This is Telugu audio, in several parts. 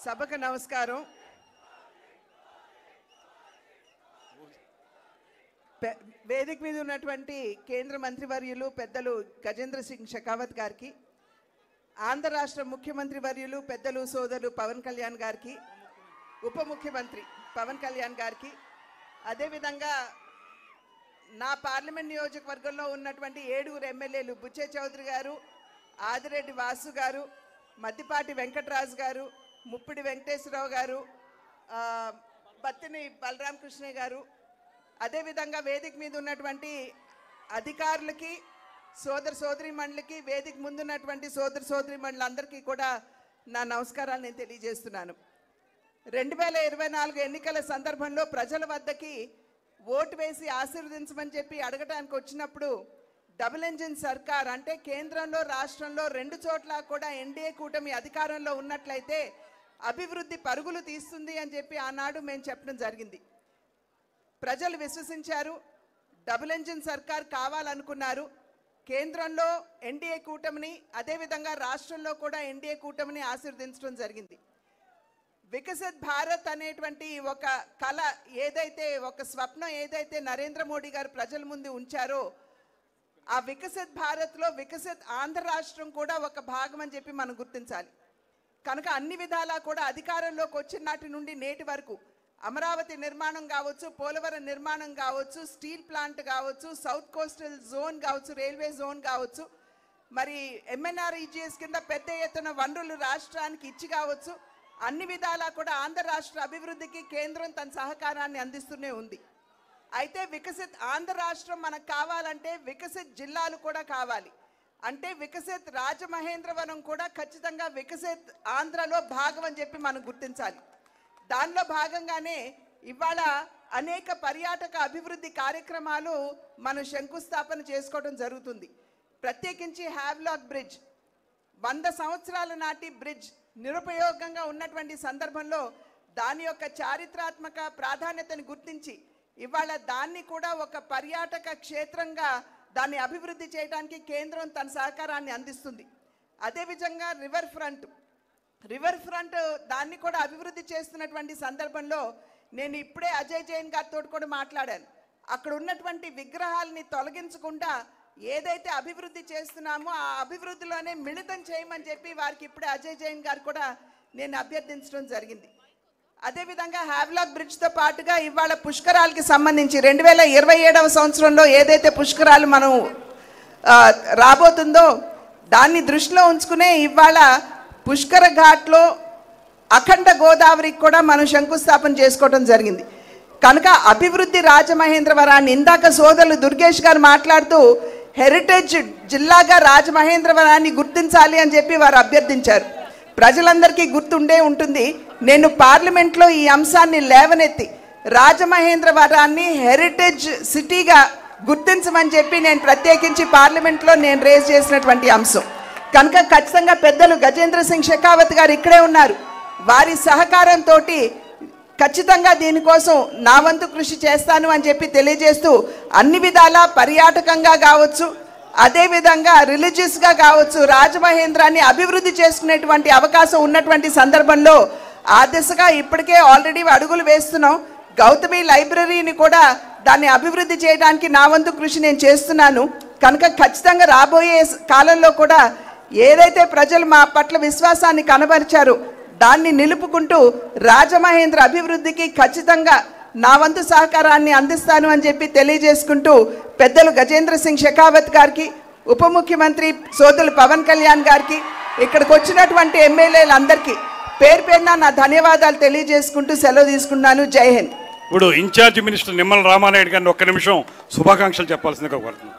సభకు నమస్కారం. వేదిక మీద ఉన్నటువంటి కేంద్ర మంత్రివర్యులు పెద్దలు గజేంద్ర సింగ్ షెకావత్ గారికి, ఆంధ్ర రాష్ట్ర ముఖ్యమంత్రి వర్యులు పెద్దలు సోదరులు పవన్ కళ్యాణ్ గారికి, ఉప ముఖ్యమంత్రి పవన్ కళ్యాణ్ గారికి, అదేవిధంగా నా పార్లమెంట్ నియోజకవర్గంలో ఉన్నటువంటి 7 ఎమ్మెల్యేలు బుచ్చే చౌదరి గారు, ఆదిరెడ్డి వాసు గారు, మద్దిపాటి వెంకటరాజు గారు, ముప్పిడి వెంకటేశ్వరరావు గారు, బత్తిని బలరామకృష్ణ గారు, అదేవిధంగా వేదిక మీద ఉన్నటువంటి అధికారులకి, సోదరీమణులకి, వేదిక ముందున్నటువంటి సోదరీమణులందరికీ కూడా నా నమస్కారాలు నేను తెలియజేస్తున్నాను. 2024 ఎన్నికల సందర్భంలో ప్రజల వద్దకి ఓటు వేసి ఆశీర్వదించమని చెప్పి అడగటానికి వచ్చినప్పుడు డబుల్ ఇంజిన్ సర్కార్ అంటే కేంద్రంలో రాష్ట్రంలో 2 చోట్ల కూడా ఎన్డీఏ కూటమి అధికారంలో ఉన్నట్లయితే అభివృద్ధి పరుగులు తీస్తుంది అని చెప్పి ఆనాడు మేము చెప్పడం జరిగింది. ప్రజలు విశ్వసించారు. డబుల్ ఇంజిన్ సర్కార్ కావాలనుకున్నారు. కేంద్రంలో ఎన్డీఏ కూటమిని, అదేవిధంగా రాష్ట్రంలో కూడా ఎన్డీఏ కూటమిని ఆశీర్వదించడం జరిగింది. వికసిత్ భారత్ అనేటువంటి ఒక కళ ఏదైతే, ఒక స్వప్నం ఏదైతే నరేంద్ర మోడీ గారు ప్రజల ముందు ఉంచారో, ఆ వికసిత్ భారత్లో వికసిత్ ఆంధ్ర రాష్ట్రం కూడా ఒక భాగం అని చెప్పి మనం గుర్తించాలి. కనుక అన్ని విధాలా కూడా అధికారంలోకి వచ్చిన నాటి నుండి నేటి వరకు అమరావతి నిర్మాణం కావచ్చు, పోలవరం నిర్మాణం కావచ్చు, స్టీల్ ప్లాంట్ కావచ్చు, సౌత్ కోస్టల్ జోన్ కావచ్చు, రైల్వే జోన్ కావచ్చు, మరి MNREGS కింద పెద్ద ఎత్తున వనరులు రాష్ట్రానికి ఇచ్చి కావచ్చు, అన్ని విధాలా కూడా ఆంధ్ర రాష్ట్ర అభివృద్ధికి కేంద్రం తన సహకారాన్ని అందిస్తూనే ఉంది. అయితే వికసిత్ ఆంధ్ర రాష్ట్రం మనకు కావాలంటే వికసిత్ జిల్లాలు కూడా కావాలి. అంటే వికసిత్ రాజమహేంద్రవరం కూడా ఖచ్చితంగా వికసిత్ ఆంధ్రలో భాగం అని చెప్పి మనం గుర్తించాలి. దానిలో భాగంగానే ఇవాళ అనేక పర్యాటక అభివృద్ధి కార్యక్రమాలు మనం శంకుస్థాపన చేసుకోవడం జరుగుతుంది. ప్రత్యేకించి హ్యావ్లాక్ బ్రిడ్జ్ 100 సంవత్సరాల నాటి బ్రిడ్జ్ నిరుపయోగంగా ఉన్నటువంటి సందర్భంలో దాని యొక్క చారిత్రాత్మక ప్రాధాన్యతను గుర్తించి ఇవాళ దాన్ని కూడా ఒక పర్యాటక క్షేత్రంగా దాన్ని అభివృద్ధి చేయడానికి కేంద్రం తన సహకారాన్ని అందిస్తుంది. అదేవిధంగా రివర్ ఫ్రంట్ దాన్ని కూడా అభివృద్ధి చేస్తున్నటువంటి సందర్భంలో నేను ఇప్పుడే అజయ్ జైన్ గారితో కూడా మాట్లాడాను. అక్కడ ఉన్నటువంటి విగ్రహాలని తొలగించకుండా ఏదైతే అభివృద్ధి చేస్తున్నామో ఆ అభివృద్ధిలోనే మిళితం చేయమని చెప్పి వారికి ఇప్పుడే అజయ్ జైన్ గారు కూడా నేను అభ్యర్థించడం జరిగింది. అదేవిధంగా హ్యావ్లాక్ బ్రిడ్జ్తో పాటుగా ఇవాళ పుష్కరాలకి సంబంధించి 2027వ సంవత్సరంలో ఏదైతే పుష్కరాలు మనం రాబోతుందో దాన్ని దృష్టిలో ఉంచుకునే ఇవాళ పుష్కర ఘాట్లో అఖండ గోదావరికి కూడా మనం శంకుస్థాపన చేసుకోవడం జరిగింది. కనుక అభివృద్ధి రాజమహేంద్రవరాన్ని ఇందాక సోదరులు దుర్గేష్ గారు మాట్లాడుతూ హెరిటేజ్ జిల్లాగా రాజమహేంద్రవరాన్ని గుర్తించాలి అని చెప్పి వారు అభ్యర్థించారు. ప్రజలందరికీ గుర్తుండే ఉంటుంది. నేను పార్లమెంట్లో ఈ అంశాన్ని లేవనెత్తి రాజమహేంద్రవరాన్ని హెరిటేజ్ సిటీగా గుర్తించమని చెప్పి నేను ప్రత్యేకించి పార్లమెంట్లో నేను రేజ్ చేసినటువంటి అంశం. కనుక ఖచ్చితంగా పెద్దలు గజేంద్ర సింగ్ షెకావత్ గారు ఇక్కడే ఉన్నారు. వారి సహకారంతో ఖచ్చితంగా దీనికోసం నా వంతు కృషి చేస్తాను అని చెప్పి తెలియజేస్తూ అన్ని విధాలా పర్యాటకంగా కావచ్చు, అదేవిధంగా రిలీజియస్గా కావచ్చు రాజమహేంద్రాన్ని అభివృద్ధి చేసుకునేటువంటి అవకాశం ఉన్నటువంటి సందర్భంలో ఆ దిశగా ఇప్పటికే ఆల్రెడీ అడుగులు వేస్తున్నాం. గౌతమి లైబ్రరీని కూడా దాన్ని అభివృద్ధి చేయడానికి నా వంతు కృషి నేను చేస్తున్నాను. కనుక ఖచ్చితంగా రాబోయే కాలంలో కూడా ఏదైతే ప్రజలు మా పట్ల విశ్వాసాన్ని కనబరిచారో దాన్ని నిలుపుకుంటూ రాజమహేంద్ర అభివృద్ధికి ఖచ్చితంగా నా వంతు సహకారాన్ని అందిస్తాను అని చెప్పి తెలియజేసుకుంటూ పెద్దలు గజేంద్ర సింగ్ షెకావత్ గారికి, ఉప ముఖ్యమంత్రి సోదరులు పవన్ కళ్యాణ్ గారికి, ఇక్కడికి వచ్చినటువంటి ఎమ్మెల్యేలందరికీ పేరు పేరున నా ధన్యవాదాలు తెలియజేసుకుంటూ సెలవు తీసుకున్నాను. జై హింద్. ఇప్పుడు ఇన్ఛార్జ్ మినిస్టర్ నిమ్మల రామానాయుడు గారిని ఒక్క నిమిషం శుభాకాంక్షలు చెప్పాల్సిందిగా కోరుతున్నాను.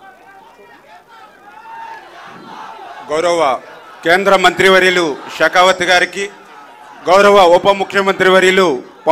గౌరవ కేంద్ర మంత్రివర్యులు షెకావత్ గారికి, గౌరవ ఉప ముఖ్యమంత్రి వర్యులు